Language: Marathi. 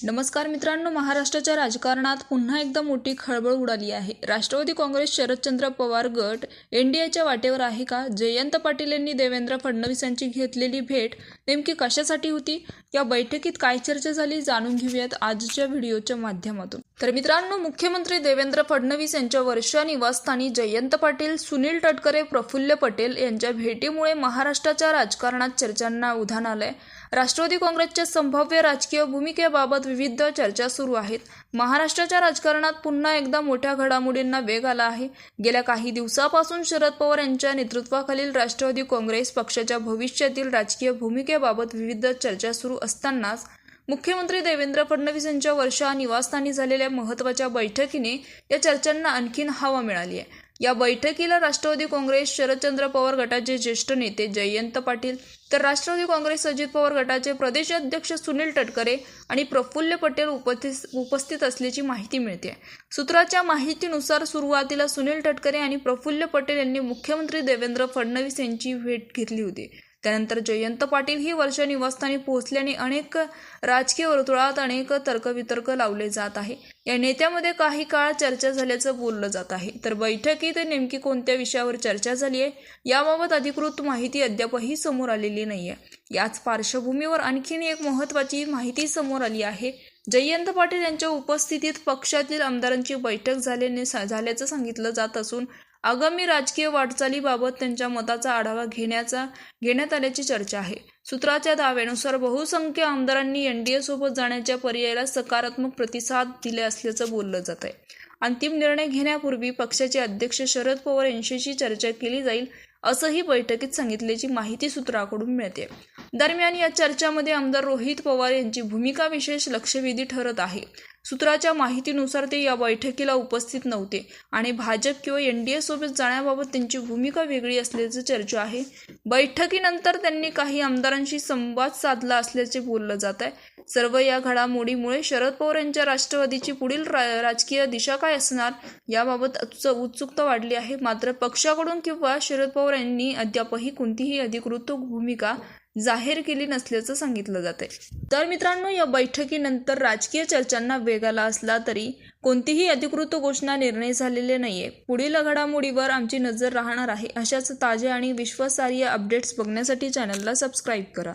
नमस्कार मित्रांनो, महाराष्ट्राच्या राजकारणात पुन्हा एकदा मोठी खळबळ उडाली आहे. राष्ट्रवादी काँग्रेस शरदचंद्र पवार गट एनडीएच्या वाटेवर आहे का? जयंत पाटील यांनी देवेंद्र फडणवीस यांची घेतलेली भेट नेमकी कशासाठी होती? या बैठकीत काय चर्चा झाली जाणून घेऊयात आजच्या व्हिडिओच्या माध्यमातून. तर मित्रांनो, मुख्यमंत्री देवेंद्र फडणवीस यांच्या वर्षा निवासस्थानी जयंत पाटील, सुनील तटकरे, प्रफुल्ल पटेल यांच्या भेटीमुळे महाराष्ट्राच्या राजकारणात चर्चांना उधाण आलंय. राष्ट्रवादी काँग्रेसच्या संभाव्य राजकीय भूमिकेबाबत विविध चर्चा सुरू आहेत. महाराष्ट्राच्या राजकारणात पुन्हा एकदा मोठ्या घडामोडींना वेग आला आहे. गेल्या काही दिवसापासून शरद पवार यांच्या नेतृत्वाखालील राष्ट्रवादी काँग्रेस पक्षाच्या भविष्यातील राजकीय भूमिकेबाबत विविध चर्चा सुरू असतानाच मुख्यमंत्री देवेंद्र फडणवीस यांच्या वर्षा निवासस्थानी झालेल्या महत्त्वाच्या बैठकीने या चर्चांना आणखीन हवा मिळाली आहे. या बैठकीला राष्ट्रवादी काँग्रेस शरदचंद्र पवार गटाचे ज्येष्ठ नेते जयंत पाटील, तर राष्ट्रवादी काँग्रेस अजित पवार गटाचे प्रदेशाध्यक्ष सुनील तटकरे आणि प्रफुल्ल पटेल उपस्थित असल्याची माहिती मिळते. सूत्राच्या माहितीनुसार सुरुवातीला सुनील तटकरे आणि प्रफुल्ल पटेल यांनी मुख्यमंत्री देवेंद्र फडणवीस यांची भेट घेतली होती. त्यानंतर जयंत पाटील ही वर्षा निवासस्थानी पोहोचल्याने अनेक राजकीय वर्तुळात अनेक तर्कवितर्क लावले जात आहे. या नेत्यामध्ये काही काळ चर्चा झाल्याचं बोललं जात आहे. तर बैठकीत नेमकी कोणत्या विषयावर चर्चा झाली आहे याबाबत अधिकृत माहिती अद्यापही समोर आलेली नाहीये. याच पार्श्वभूमीवर आणखीन एक महत्त्वाची माहिती समोर आली आहे. जयंत पाटील यांच्या उपस्थितीत पक्षातील आमदारांची बैठक झाल्याचं सांगितलं जात असून आगामी राजकीय वाटचालीबाबत त्यांच्या मताचा आढावा घेण्यात आल्याची चर्चा आहे. सूत्राच्या दाव्यानुसार बहुसंख्य आमदारांनी एनडीए सोबत जाण्याच्या पर्यायाला सकारात्मक प्रतिसाद दिले असल्याचं बोललं जात आहे. अंतिम निर्णय घेण्यापूर्वी पक्षाचे अध्यक्ष शरद पवार यांच्याशी चर्चा केली जाईल असंही बैठकीत सांगितल्याची माहिती सूत्राकडून मिळते. दरम्यान या चर्चामध्ये आमदार रोहित पवार यांची भूमिका विशेष लक्षवेधी ठरत आहे. सूत्राच्या माहितीनुसार ते या बैठकीला उपस्थित नव्हते आणि भाजप किंवा एनडीए सोबत जाण्याबाबत त्यांची भूमिका वेगळी असल्याची चर्चा आहे. बैठकीनंतर त्यांनी काही आमदारांशी संवाद साधला असल्याचे बोललं जात आहे. सर्व या घडामोडीमुळे शरद पवार यांच्या राष्ट्रवादीची पुढील राजकीय दिशा काय असणार याबाबत उत्सुकता वाढली आहे. मात्र पक्षाकडून किंवा शरद पवार यांनी अद्यापही कोणतीही अधिकृत भूमिका जाहीर केली नसल्याचं सांगितलं जाते. तर मित्रांनो, या बैठकीनंतर राजकीय चर्चांना वेग आला असला तरी कोणतीही अधिकृत घोषणा निर्णय झालेले नाहीये. पुढील घडामोडीवर आमची नजर राहणार आहे. अशाच ताज्या आणि विश्वासार्ह अपडेट्स बघण्यासाठी चॅनलला सबस्क्राईब करा.